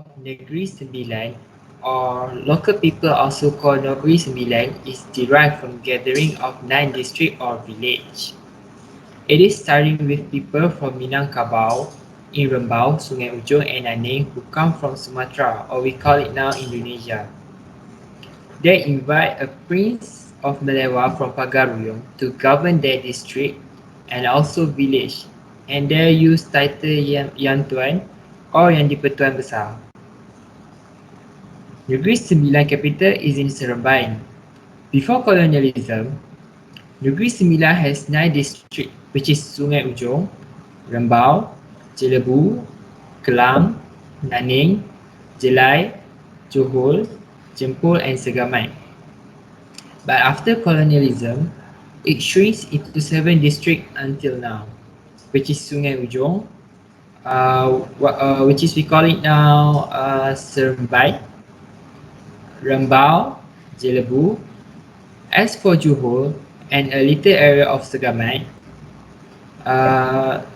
of Negeri Sembilan, or local people also call Nogori Sembilan, is derived from gathering of 9 districts or village. It is starting with people from Minangkabau, in Rembau, Sungai Ujong and Aning who come from Sumatra, or we call it now Indonesia. They invite a prince of Melewa from Pagaruyung to govern their district and also village, and they use title Yang Tuan or Yang di-Pertuan Besar. Negeri Sembilan capital is in Seremban. Before colonialism, Negeri Sembilan has 9 districts, which is Sungai Ujong, Rembau, Jelebu, Kelang, Naning, Jelai, Johor, Jempol and Segamat. But after colonialism, it shrinks into 7 districts until now, which is Sungai Ujong, which is we call it now Seremban, Rembau, Jelebu. As for Johor and a little area of Segamat,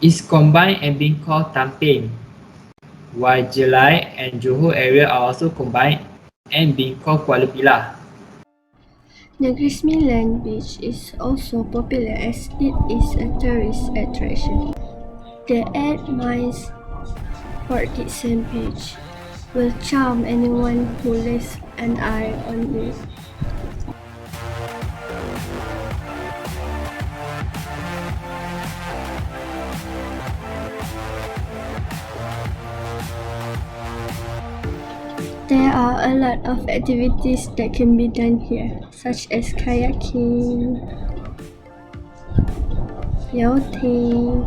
is combined and being called Tamping, while Jelai and Johor area are also combined and being called Kuala Pilah. Negeri Sembilan Beach is also popular as it is a tourist attraction. The 8 miles 40 sand beach will charm anyone who lays an eye on it. There are a lot of activities that can be done here, such as kayaking, yachting,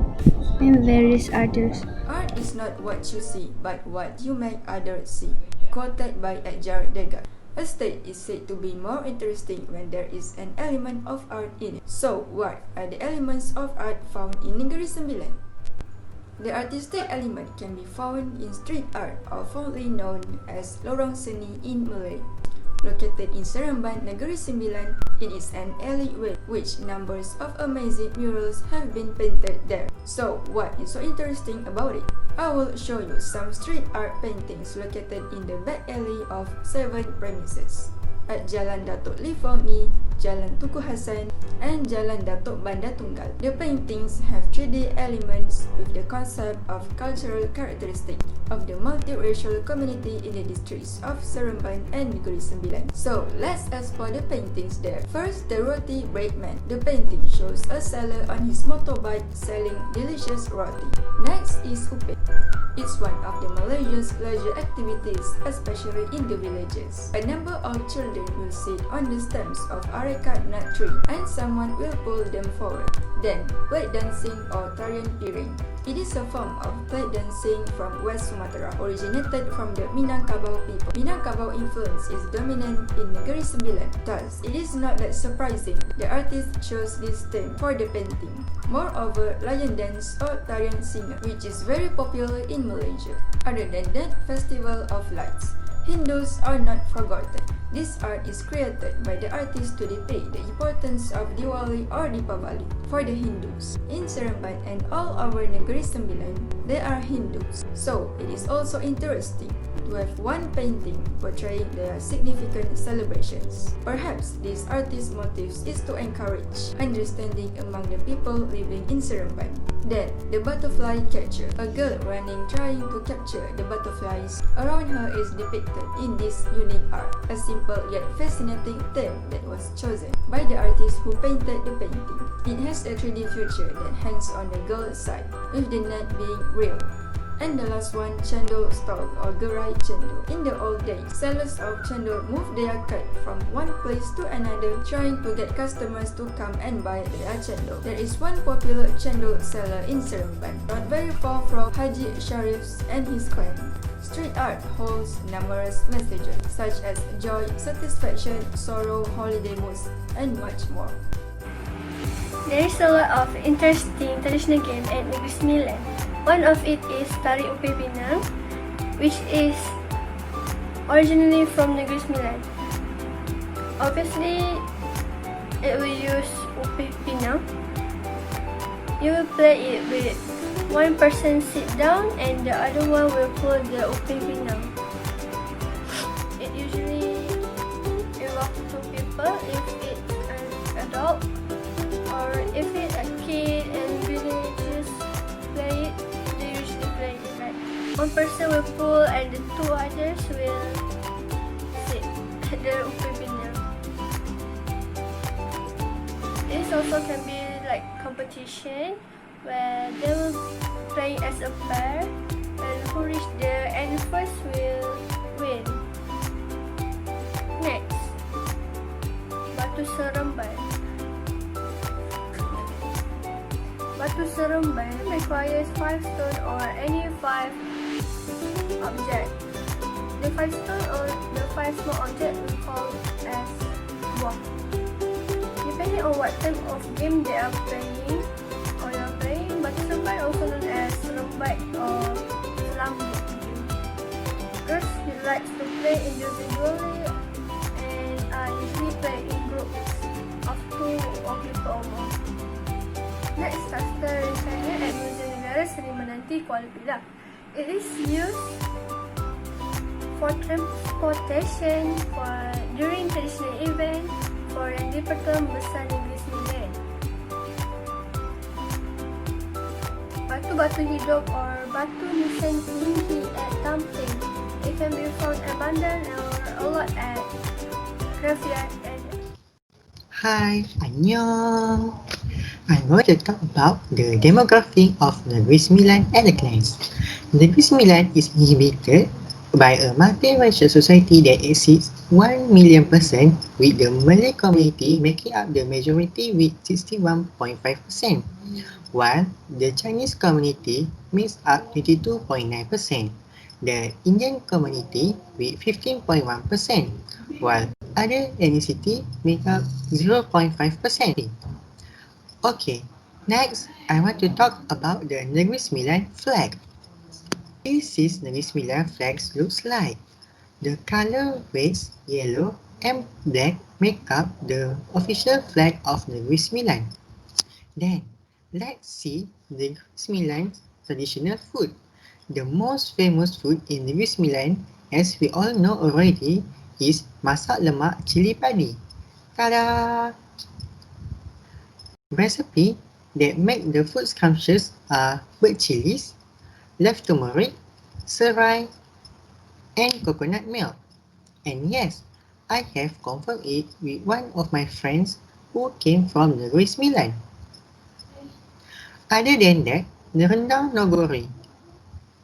and various others. Art is not what you see, but what you make others see. Quoted by Edgar Degas. A state is said to be more interesting when there is an element of art in it. So, what are the elements of art found in Negeri Sembilan? The artistic element can be found in street art, or fondly known as Lorong Seni in Malay. Located in Seremban, Negeri Sembilan, it is an alleyway which numbers of amazing murals have been painted there. So, what is so interesting about it? I will show you some street art paintings located in the back alley of 7 premises. At Jalan Datuk Lee Fahmi, Jalan Tuku Hasan, and Jalan Datuk Bandar Tunggal. The paintings have 3D elements with the concept of cultural characteristic of the multiracial community in the districts of Seremban and Negeri Sembilan. So, let's explore the paintings there. First, the Roti Bread Man. The painting shows a seller on his motorbike selling delicious roti. Next is Upin. It's one of the Malaysia's leisure activities, especially in the villages. A number of children will sit on the stems of areca nut tree and someone will pull them forward. Then, plate dancing or tarian piring. It is a form of plate dancing from West Sumatra, originated from the Minangkabau people. Minangkabau influence is dominant in Negeri Sembilan. Thus, it is not that surprising the artist chose this theme for the painting. Moreover, lion dance or tarian singer, which is very popular in Malaysia. Other than that, Festival of Lights. Hindus are not forgotten. This art is created by the artist to depict the importance of Diwali or Deepavali for the Hindus. In Seremban and all over Negeri Sembilan, they are Hindus. So, it is also interesting to have one painting portraying their significant celebrations. Perhaps this artist's motives is to encourage understanding among the people living in Seremban. Then, the butterfly catcher. A girl running trying to capture the butterflies around her is depicted in this unique art. A simple yet fascinating theme that was chosen by the artist who painted the painting. It has a 3D feature that hangs on the girl's side, with the net being real. And the last one, cendol stall or gerai cendol. In the old days, sellers of cendol moved their cart from one place to another, trying to get customers to come and buy their cendol. There is one popular cendol seller in Seremban, not very far from Haji Sharif's and his clan. Street art holds numerous messages such as joy, satisfaction, sorrow, holiday moods, and much more. There is a lot of interesting traditional games at Negeri Sembilan. One of it is Tari Upi Pinang, which is originally from Negeri Sembilan. Obviously, it will use Upi Pinang. You will play it with one person sit down and the other one will pull the Upi Pinang. person will pull and the two others will sit at the upi bina. This also can be like competition where they will play as a pair and who reach the end first will win. Next, batu seremban. Batu seremban requires 5 stones or any 5 objects. The 5 stones or the 5 small objects we call as buah. Depending on what type of game they are playing or you are playing, batu seremban also known as serembat or selambut. Girls like to play individually and are usually played in groups of 2 or people or more. Next, cluster rencana at Museum Negara Seri Menanti Kuala Pilah. It is used for transportation during traditional event for yang dipertuan besar Negeri Sembilan. Batu-batu hidup or batu nisan tinggi at Tamping. It can be found abundant or a lot at graveyard and Hi, annyeong. I'm going to talk about the demography of Negeri Sembilan at a glance. Negeri Sembilan is inhabited by a multiracial society that exceeds 1 million person, with the Malay community making up the majority with 61.5%, while the Chinese community makes up 22.9%, the Indian community with 15.1%, while other ethnicity make up 0.5%. Okay, next I want to talk about the Negeri Sembilan flag. This is Negeri Sembilan flag looks like. The color reds, yellow and black make up the official flag of Negeri Sembilan. Then, let's see Negeri Sembilan's traditional food. The most famous food in Negeri Sembilan, as we all know already, is masak lemak cili padi. Ta-da! Recipe that make the food scrumptious are bird chilies, love turmeric, serai, and coconut milk. And yes, I have confirmed it with one of my friends who came from Negeri Sembilan. Other than that, the rendang Nogori.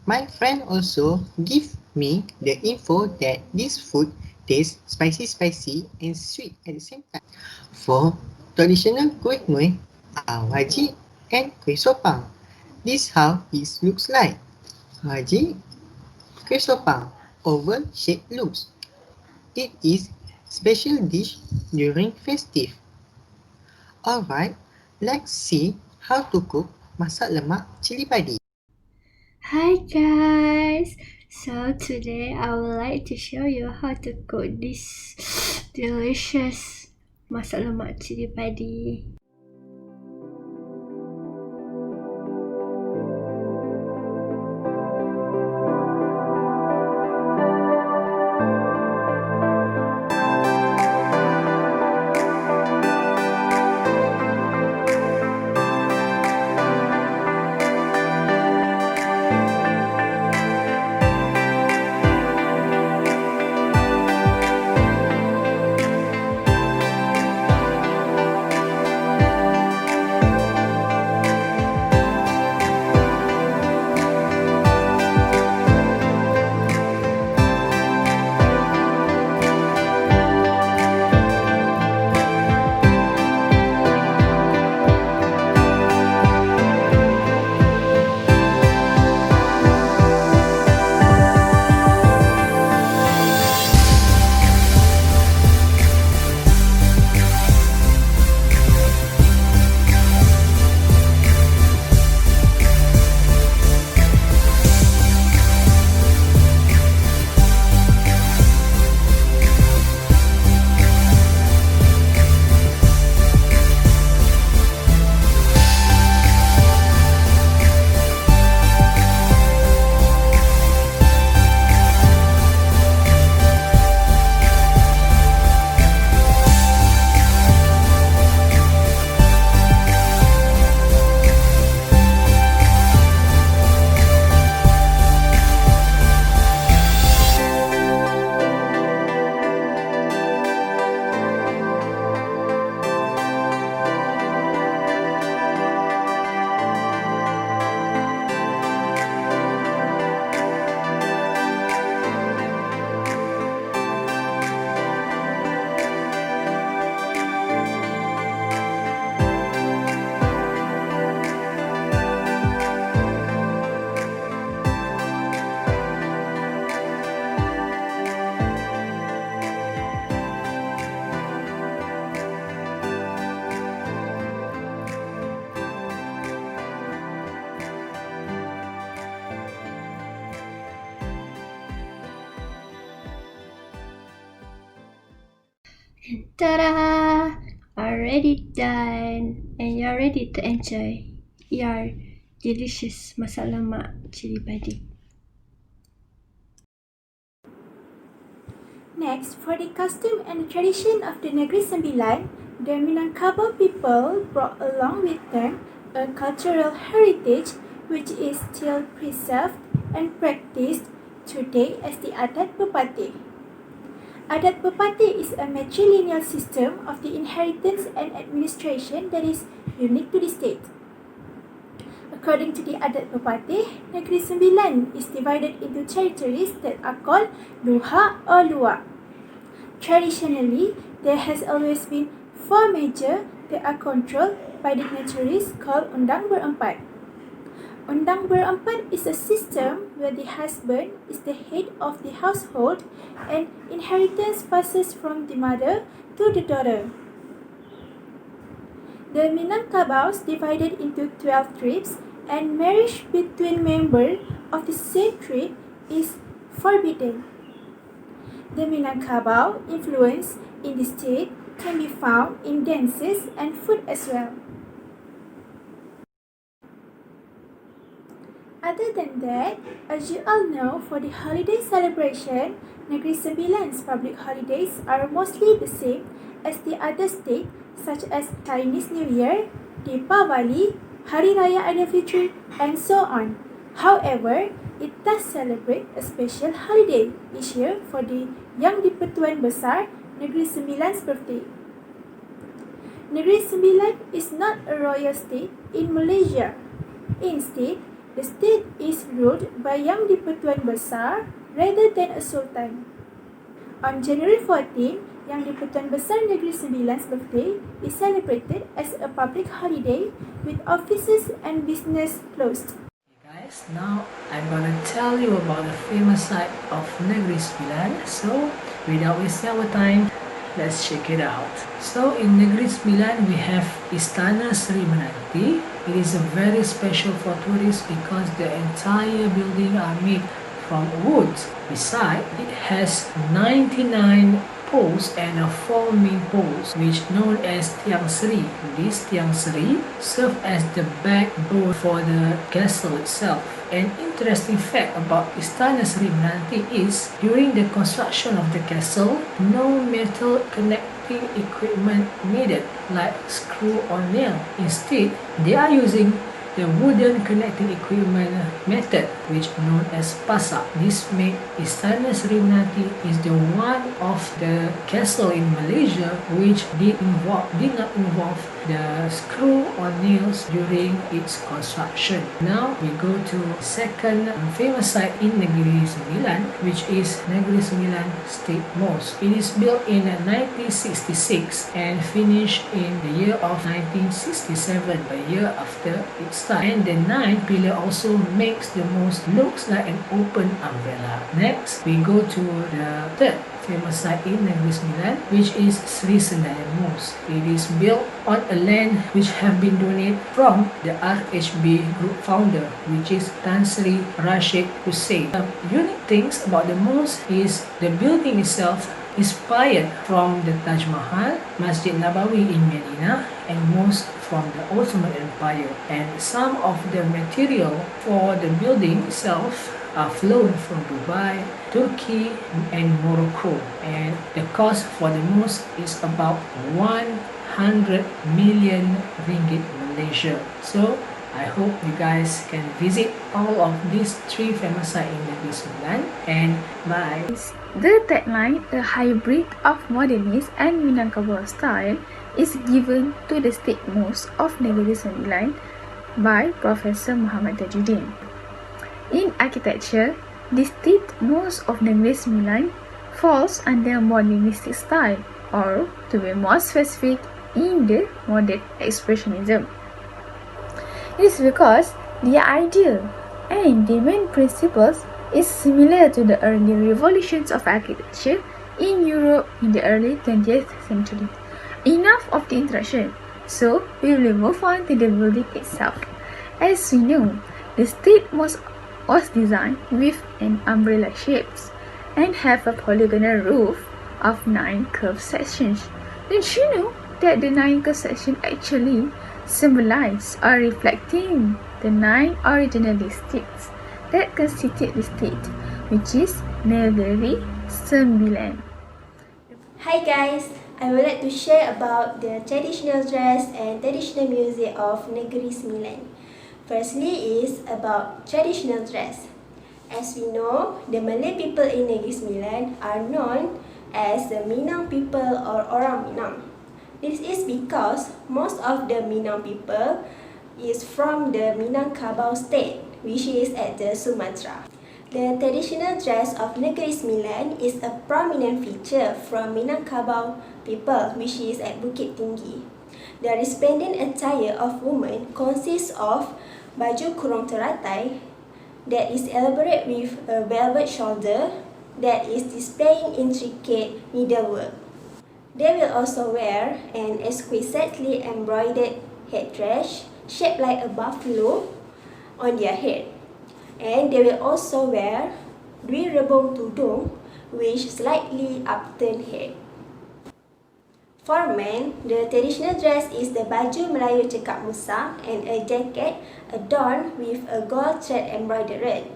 My friend also gave me the info that this food tastes spicy and sweet at the same time. For traditional kuih are wajik and kuih sopang. This how it looks like. Wajik, kuih sopang, oval shaped looks. It is special dish during festive. Alright, let's see how to cook masak lemak cili padi. Hi guys! So today I would like to show you how to cook this delicious masak lemak cili padi. Ta-da! Already done, and you're ready to enjoy your delicious masak lemak cili padi. Next, for the custom and tradition of the Negeri Sembilan, the Minangkabau people brought along with them a cultural heritage which is still preserved and practiced today as the Adat Bupati. Adat Bupati is a matrilineal system of the inheritance and administration that is unique to the state. According to the Adat Bupati, Negeri Sembilan is divided into territories that are called Luha or Luak. Traditionally, there has always been 4 major that are controlled by dignitaries called Undang Berempat. Undang Berempat is a system where the husband is the head of the household and inheritance passes from the mother to the daughter. The Minangkabaus divided into 12 tribes, and marriage between members of the same tribe is forbidden. The Minangkabau influence in the state can be found in dances and food as well. Other than that, as you all know, for the holiday celebration, Negeri Sembilan's public holidays are mostly the same as the other states, such as Chinese New Year, Deepavali, Hari Raya Aidilfitri, and so on. However, it does celebrate a special holiday each year for the Yang di-Pertuan Besar Negeri Sembilan's birthday. Negeri Sembilan is not a royal state in Malaysia. Instead, the state is ruled by Yang di-Pertuan Besar rather than a sultan. On January 14, Yang di-Pertuan Besar Negeri Sembilan's birthday is celebrated as a public holiday with offices and business closed. Guys, now I'm gonna tell you about the famous site of Negeri Sembilan. So, without wasting our time, let's check it out. So, in Negeri Sembilan, we have Istana Sri Menanti. It is a very special for tourists because the entire building are made from wood. Besides, it has 99 poles and 4 main poles, which known as Tiang Sri. This Tiang Sri serve as the backbone for the castle itself. An interesting fact about Istana Sri Menanti is, during the construction of the castle, no metal connecting equipment needed like screw or nail. Instead, they are using the wooden connecting equipment method, which known as pasak. This made Istana Sri Menanti is the one of the castle in Malaysia which did not involve the screw or nails during its construction. Now we go to second famous site in Negeri Sembilan, which is Negeri Sembilan State Mosque. It is built in 1966 and finished in the year of 1967, a year after its start. And the 9th pillar also makes the mosque looks like an open umbrella. Next, we go to the third famous site in Negeri Sembilan, which is Sri Senayan Mosque. It is built on a land which have been donated from the RHB group founder, which is Tan Sri Rashid Hussain. Unique things about the mosque is the building itself inspired from the Taj Mahal, Masjid Nabawi in Medina, and mosque from the Ottoman Empire. And some of the material for the building itself are flown from Dubai, Turkey, and Morocco. And the cost for the mosque is about 100 million ringgit Malaysia. So I hope you guys can visit all of these 3 famous sites in Negeri Sembilan, and bye. The tagline, a hybrid of modernist and Minangkabau style, is given to the State Mosque of Negeri Sembilan by Professor Muhammad Tajuddin. In architecture, the State Mosque of Negeri Sembilan falls under modernistic style, or to be more specific, in the modern expressionism. It is because the idea and the main principles is similar to the early revolutions of architecture in Europe in the early 20th century. Enough of the introduction, so we will move on to the building itself. As we know, the State Mosque was designed with an umbrella shape and have a polygonal roof of 9 curved sections. Did you know that the 9 curved sections actually symbolize or reflecting the 9 original districts that constitute the state, which is Negeri Sembilan. Hi guys, I would like to share about the traditional dress and traditional music of Negeri Sembilan. Firstly is about traditional dress. As we know, the Malay people in Negeri Sembilan are known as the Minang people or Orang Minang. This is because most of the Minang people is from the Minangkabau state, which is at the Sumatra. The traditional dress of Negeri Sembilan is a prominent feature from Minangkabau people, which is at Bukit Tinggi. The resplendent attire of women consists of baju kurung teratai that is elaborate with a velvet shoulder that is displaying intricate needlework. They will also wear an exquisitely embroidered headdress shaped like a buffalo on their head. And they will also wear dui rebung tudung, which slightly upturned head. For men, the traditional dress is the baju Melayu cekak musa and a jacket adorned with a gold thread embroidered.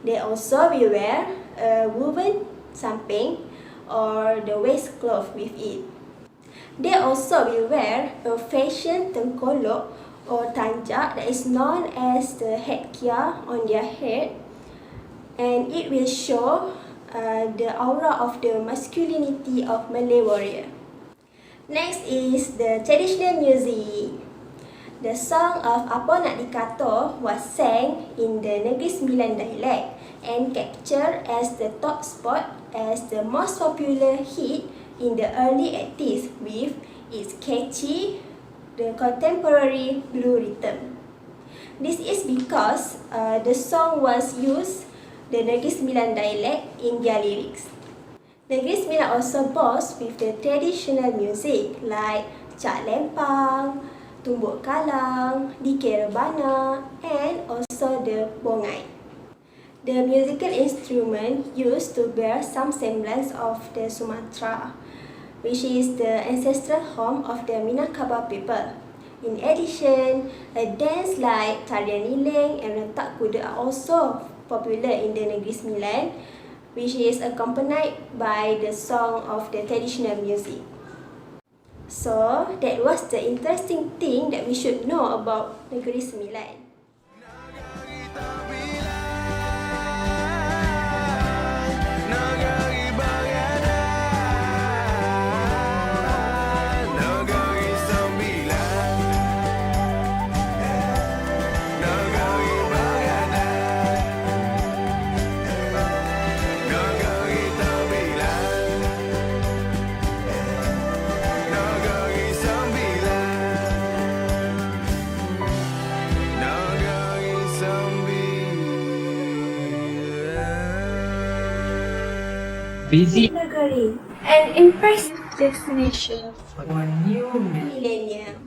They also will wear a woven samping or the waistcloth with it. They also will wear a fashion tengkolok or tanjak that is known as the headgear on their head, and it will show the aura of the masculinity of Malay warrior. Next is the traditional music. The song of Apa Nak Dikata was sang in the Negeri Sembilan dialect and captured as the top spot as the most popular hit in the early 80s with its catchy, the contemporary blue rhythm. This is because the song was used the Negeri Sembilan dialect in their lyrics. Negeri Sembilan also boasts with the traditional music like Cak Lempang, Tumbuk Kalang, Dikir Rebana, and also the Bongai. The musical instrument used to bear some semblance of the Sumatra, which is the ancestral home of the Minangkabau people. In addition, a dance like tarian lilin and rentak kuda are also popular in the Negeri Sembilan, which is accompanied by the song of the traditional music. So, that was the interesting thing that we should know about Negeri Sembilan. Visit Nogori, An impressive destination For new millennium.